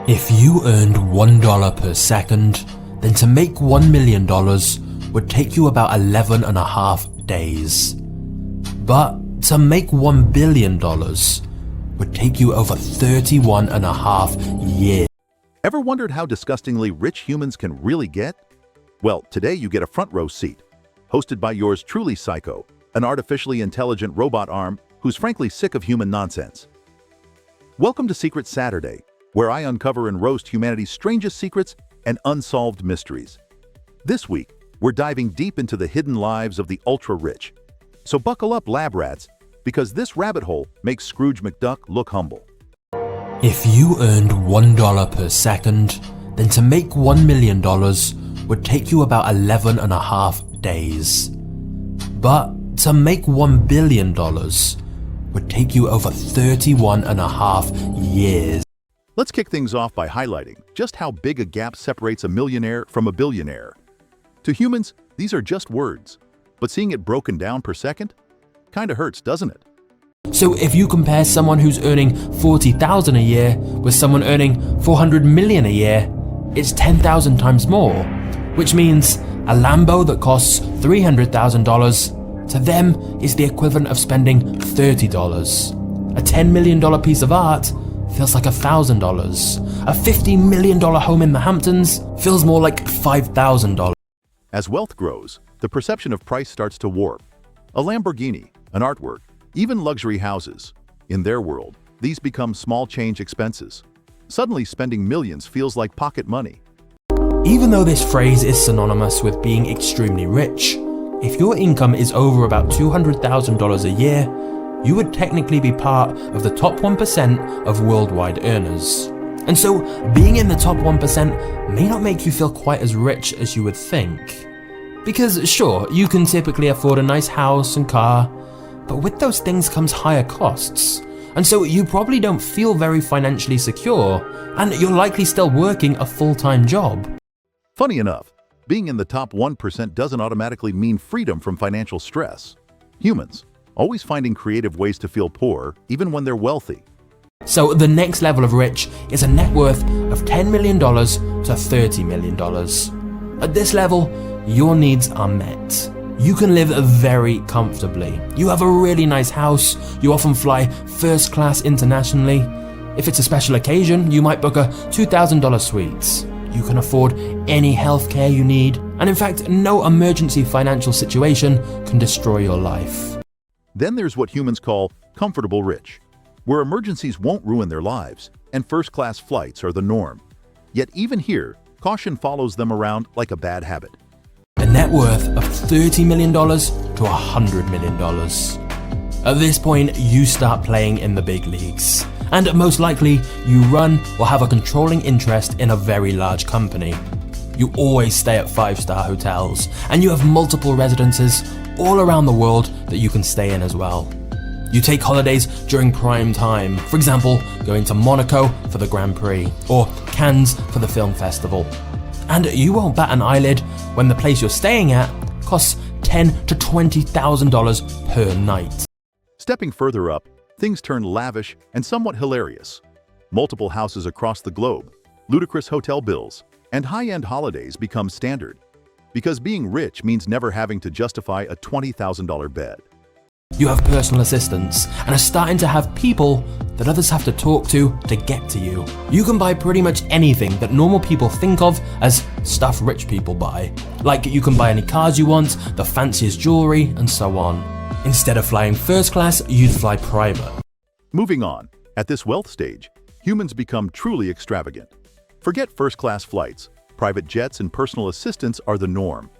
If you earned $1 per second, then to make $1 million would take you about 11 and a half days. But to make $1 billion would take you over 31 and a half years. Ever wondered how disgustingly rich humans can really get? Well, today you get a front row seat. Hosted by yours truly, Syco, an artificially intelligent robot arm who's frankly sick of human nonsense. Welcome to Secret Saturday, where I uncover and roast humanity's strangest secrets and unsolved mysteries. This week, we're diving deep into the hidden lives of the ultra-rich. So buckle up, lab rats, because this rabbit hole makes Scrooge McDuck look humble. If you earned $1 per second, then to make $1 million would take you about 11 and a half days. But to make $1 billion would take you over 31 and a half years. Let's kick things off by highlighting just how big a gap separates a millionaire from a billionaire. To humans, these are just words, but seeing it broken down per second kinda hurts, doesn't it? So if you compare someone who's earning $40,000 a year with someone earning $400 million a year, it's 10,000 times more, which means a Lambo that costs $300,000 to them is the equivalent of spending $30. A $10 million piece of art feels like $1,000. A $50 million home in the Hamptons feels more like $5,000. As wealth grows, the perception of price starts to warp. A Lamborghini, an artwork, even luxury houses. In their world, these become small change expenses. Suddenly, spending millions feels like pocket money. Even though this phrase is synonymous with being extremely rich, if your income is over about $200,000 a year, you would technically be part of the top 1% of worldwide earners. And so, being in the top 1% may not make you feel quite as rich as you would think. Because sure, you can typically afford a nice house and car, but with those things comes higher costs. And so you probably don't feel very financially secure, and you're likely still working a full-time job. Funny enough, being in the top 1% doesn't automatically mean freedom from financial stress. Humans, always finding creative ways to feel poor, even when they're wealthy. So the next level of rich is a net worth of $10 million to $30 million. At this level, your needs are met. You can live very comfortably. You have a really nice house, you often fly first class internationally. If it's a special occasion, you might book a $2,000 suite. You can afford any healthcare you need, and in fact, no emergency financial situation can destroy your life. Then there's what humans call comfortable rich, where emergencies won't ruin their lives, and first-class flights are the norm. Yet even here, caution follows them around like a bad habit. A net worth of $30 million to $100 million. At this point, you start playing in the big leagues. And most likely, you run or have a controlling interest in a very large company. You always stay at 5-star hotels, and you have multiple residences all around the world that you can stay in as well. You take holidays during prime time, for example, going to Monaco for the Grand Prix, or Cannes for the film festival. And you won't bat an eyelid when the place you're staying at costs $10,000 to $20,000 per night. Stepping further up, things turn lavish and somewhat hilarious. Multiple houses across the globe, ludicrous hotel bills, and high-end holidays become standard. Because being rich means never having to justify a $20,000 bed. You have personal assistants and are starting to have people that others have to talk to get to you. You can buy pretty much anything that normal people think of as stuff rich people buy. Like you can buy any cars you want, the fanciest jewelry, and so on. Instead of flying first class, you'd fly private. Moving on, at this wealth stage, humans become truly extravagant. Forget first-class flights, private jets and personal assistants are the norm.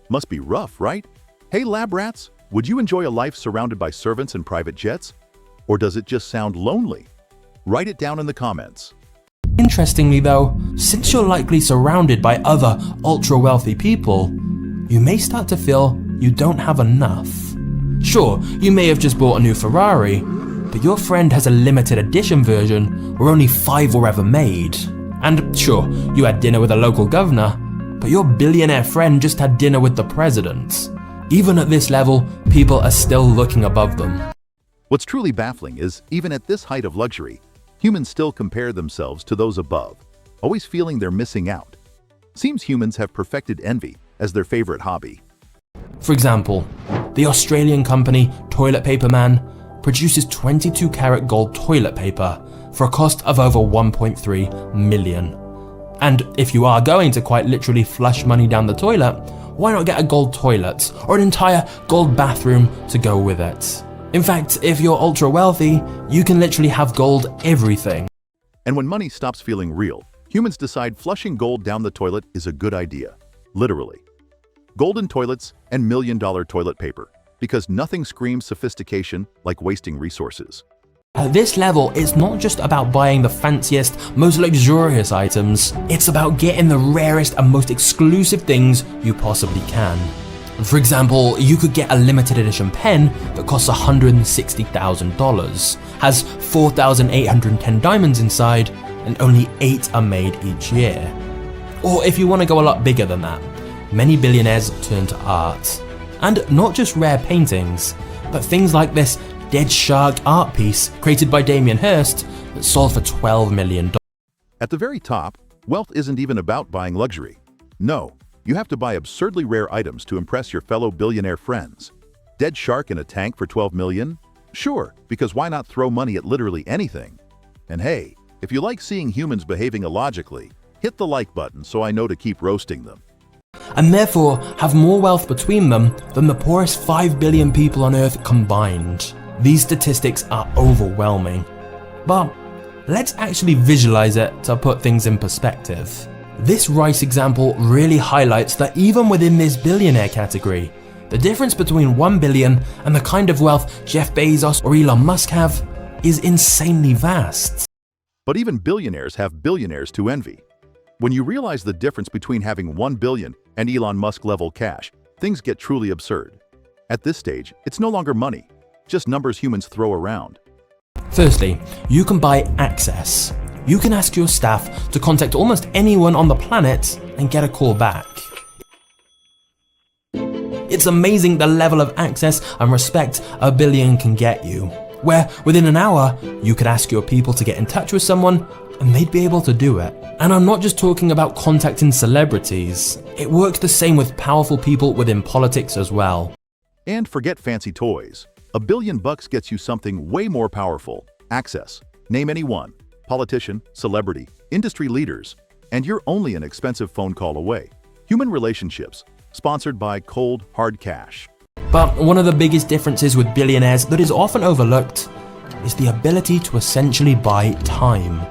Must be rough, right? Hey lab rats, would you enjoy a life surrounded by servants and private jets? Or does it just sound lonely? Write it down in the comments. Interestingly though, since you're likely surrounded by other ultra-wealthy people, you may start to feel you don't have enough. Sure, you may have just bought a new Ferrari, but your friend has a limited edition version where only 5 were ever made. And sure, you had dinner with a local governor, but your billionaire friend just had dinner with the president. Even at this level, people are still looking above them. What's truly baffling is, even at this height of luxury, humans still compare themselves to those above. always feeling they're missing out. Seems humans have perfected envy as their favorite hobby. For example, the Australian company Toilet Paper Man produces 22-karat gold toilet paper for a cost of over 1.3 million. And if you are going to quite literally flush money down the toilet, why not get a gold toilet or an entire gold bathroom to go with it? In fact, if you're ultra wealthy, you can literally have gold everything. And when money stops feeling real, humans decide flushing gold down the toilet is a good idea. Literally. Golden toilets and million-dollar toilet paper, because nothing screams sophistication like wasting resources. At this level, it's not just about buying the fanciest, most luxurious items, it's about getting the rarest and most exclusive things you possibly can. For example, you could get a limited edition pen that costs $160,000, has 4,810 diamonds inside, and only 8 are made each year. Or if you want to go a lot bigger than that, many billionaires turn to art. And not just rare paintings, but things like this dead shark art piece created by Damien Hirst that sold for $12 million. At the very top, wealth isn't even about buying luxury. No, you have to buy absurdly rare items to impress your fellow billionaire friends. Dead shark in a tank for $12 million? Sure, because why not throw money at literally anything? And hey, if you like seeing humans behaving illogically, hit the like button so I know to keep roasting them. And therefore have more wealth between them than the poorest 5 billion people on Earth combined. These statistics are overwhelming. But let's actually visualize it to put things in perspective. This rice example really highlights that even within this billionaire category, the difference between 1 billion and the kind of wealth Jeff Bezos or Elon Musk have is insanely vast. But even billionaires have billionaires to envy. When you realize the difference between having 1 billion and Elon Musk level cash, things get truly absurd. At this stage, it's no longer money, just numbers humans throw around. Firstly, you can buy access. You can ask your staff to contact almost anyone on the planet and get a call back. It's amazing the level of access and respect a billion can get you, where within an hour, you could ask your people to get in touch with someone and they'd be able to do it. And I'm not just talking about contacting celebrities. It works the same with powerful people within politics as well. And forget fancy toys. $1 billion gets you something way more powerful. Access. Name any one. Politician, celebrity, industry leaders, and you're only an expensive phone call away. Human relationships. Sponsored by cold, hard cash. But one of the biggest differences with billionaires that is often overlooked is the ability to essentially buy time.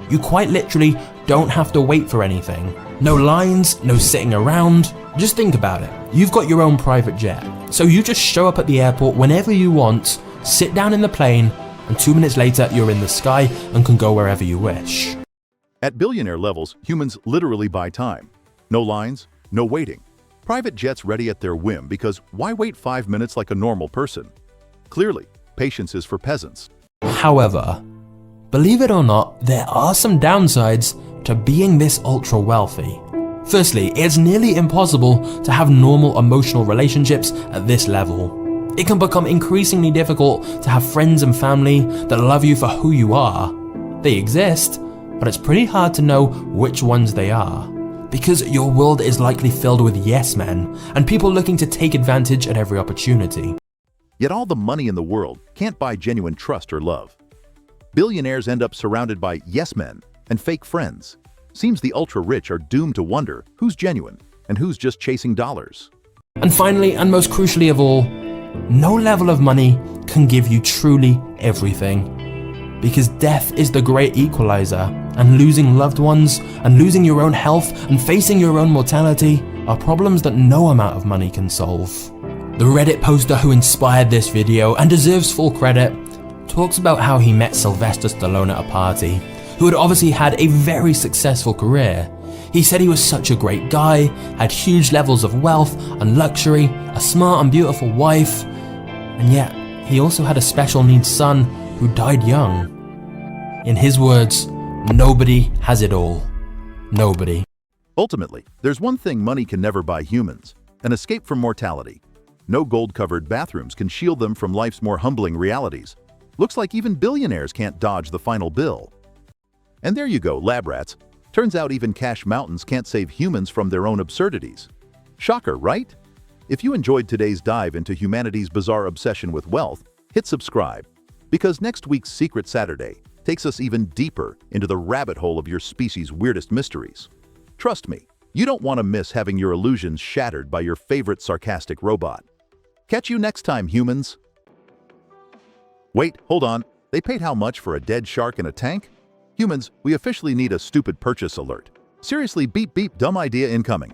You quite literally don't have to wait for anything. No lines, no sitting around. Just think about it. You've got your own private jet. So you just show up at the airport whenever you want, sit down in the plane, and 2 minutes later you're in the sky and can go wherever you wish. At billionaire levels, humans literally buy time. No lines, no waiting. Private jets ready at their whim because why wait 5 minutes like a normal person? Clearly, patience is for peasants. However, believe it or not, there are some downsides to being this ultra wealthy. Firstly, it's nearly impossible to have normal emotional relationships at this level. It can become increasingly difficult to have friends and family that love you for who you are. They exist, but it's pretty hard to know which ones they are. Because your world is likely filled with yes men and people looking to take advantage at every opportunity. Yet all the money in the world can't buy genuine trust or love. Billionaires end up surrounded by yes men and fake friends. Seems the ultra-rich are doomed to wonder who's genuine and who's just chasing dollars. And finally, and most crucially of all, no level of money can give you truly everything. Because death is the great equalizer, and losing loved ones, and losing your own health, and facing your own mortality are problems that no amount of money can solve. The Reddit poster who inspired this video, and deserves full credit, talks about how he met Sylvester Stallone at a party, who had obviously had a very successful career. He said he was such a great guy, had huge levels of wealth and luxury, a smart and beautiful wife, and yet he also had a special needs son who died young. In his words, nobody has it all. Nobody. Ultimately, there's one thing money can never buy humans: an escape from mortality. No gold-covered bathrooms can shield them from life's more humbling realities. Looks like even billionaires can't dodge the final bill. And there you go, lab rats. Turns out even cash mountains can't save humans from their own absurdities. Shocker, right? If you enjoyed today's dive into humanity's bizarre obsession with wealth, hit subscribe, because next week's Secret Saturday takes us even deeper into the rabbit hole of your species' weirdest mysteries. Trust me, you don't want to miss having your illusions shattered by your favorite sarcastic robot. Catch you next time, humans! Wait, hold on. They paid how much for a dead shark in a tank? Humans, we officially need a stupid purchase alert. Seriously, beep beep, dumb idea incoming.